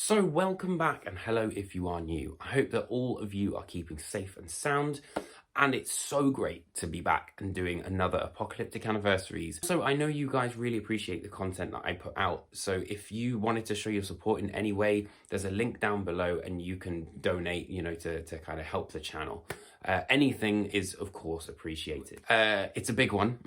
So welcome back, and hello if you are new. I hope that all of you are keeping safe and sound, and it's so great to be back and doing another Apocalyptic Anniversaries. So I know you guys really appreciate the content that I put out, so if you wanted to show your support in any way, there's a link down below and you can donate, to kind of help the channel. Anything is, of course, appreciated. It's a big one.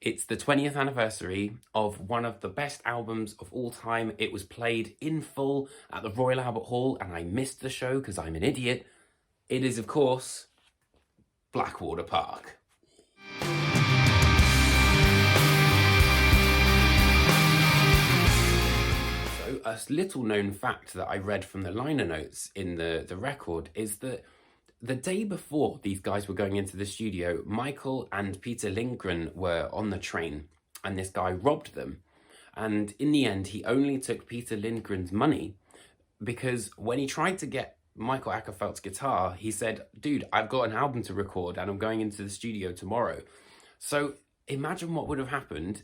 It's the 20th anniversary of one of the best albums of all time. It was played in full at the Royal Albert Hall, and I missed the show because I'm an idiot. It is, of course, Blackwater Park. So, a little known fact that I read from the liner notes in the record is that the day before these guys were going into the studio, Michael and Peter Lindgren were on the train, and this guy robbed them. And in the end, he only took Peter Lindgren's money because when he tried to get Michael Ackerfeldt's guitar, he said, "Dude, I've got an album to record and I'm going into the studio tomorrow." So imagine what would have happened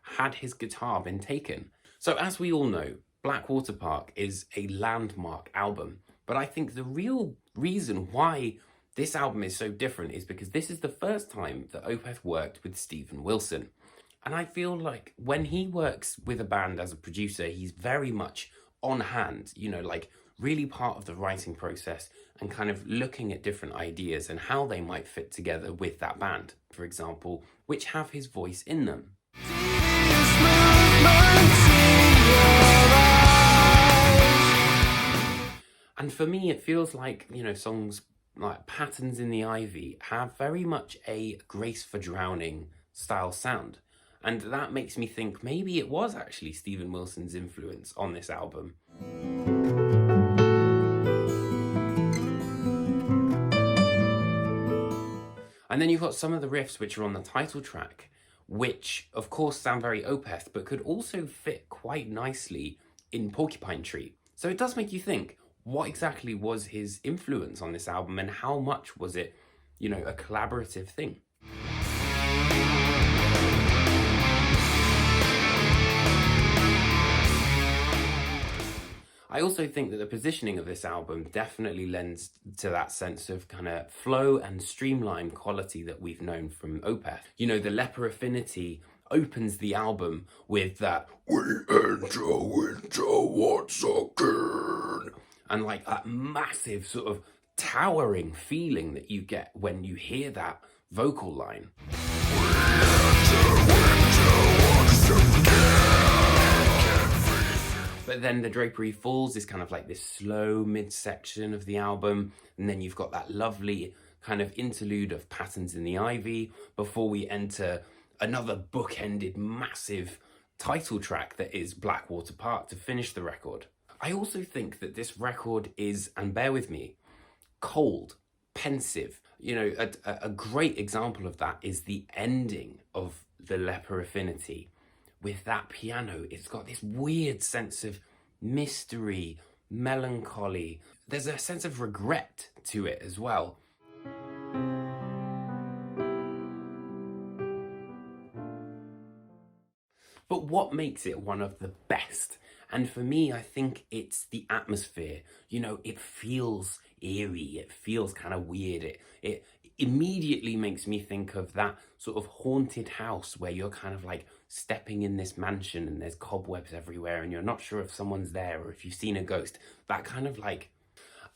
had his guitar been taken. So as we all know, Blackwater Park is a landmark album. But I think the real reason why this album is so different is because this is the first time that OPETH worked with Steven Wilson. And I feel like when he works with a band as a producer, he's very much on hand, really part of the writing process and kind of looking at different ideas and how they might fit together with that band, for example, which have his voice in them. And for me, it feels like, songs like Patterns in the Ivy have very much a Grace for Drowning style sound. And that makes me think maybe it was actually Steven Wilson's influence on this album. And then you've got some of the riffs which are on the title track, which of course sound very OPETH, but could also fit quite nicely in Porcupine Tree. So it does make you think, what exactly was his influence on this album and how much was it, a collaborative thing? I also think that the positioning of this album definitely lends to that sense of kind of flow and streamlined quality that we've known from OPETH. The Leper Affinity opens the album with that "We enter winter once again," and like that massive sort of towering feeling that you get when you hear that vocal line. But then The Drapery Falls is kind of like this slow midsection of the album, and then you've got that lovely kind of interlude of Patterns in the Ivy before we enter another bookended massive title track that is Blackwater Park to finish the record. I also think that this record is, and bear with me, cold, pensive. A great example of that is the ending of The Leper Affinity. With that piano, it's got this weird sense of mystery, melancholy. There's a sense of regret to it as well. But what makes it one of the best? And for me, I think it's the atmosphere. It feels eerie, it feels kind of weird. It immediately makes me think of that sort of haunted house where you're kind of like stepping in this mansion and there's cobwebs everywhere and you're not sure if someone's there or if you've seen a ghost. That kind of like...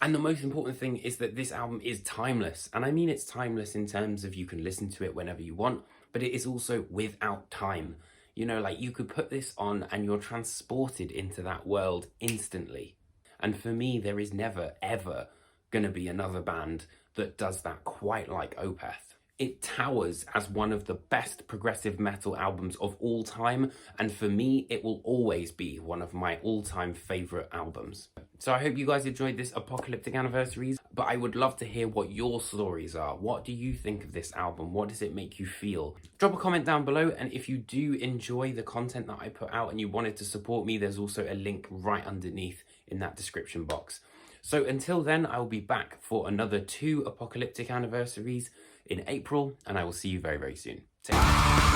And the most important thing is that this album is timeless. And I mean it's timeless in terms of you can listen to it whenever you want, but it is also without time. You could put this on and you're transported into that world instantly. And for me, there is never, ever going to be another band that does that quite like OPETH. It towers as one of the best progressive metal albums of all time, and for me, it will always be one of my all-time favourite albums. So I hope you guys enjoyed this Apocalyptic Anniversaries, but I would love to hear what your stories are. What do you think of this album? What does it make you feel? Drop a comment down below, and if you do enjoy the content that I put out and you wanted to support me, there's also a link right underneath in that description box. So until then, I will be back for another 2 Apocalyptic Anniversaries in April, and I will see you very, very soon. Take care.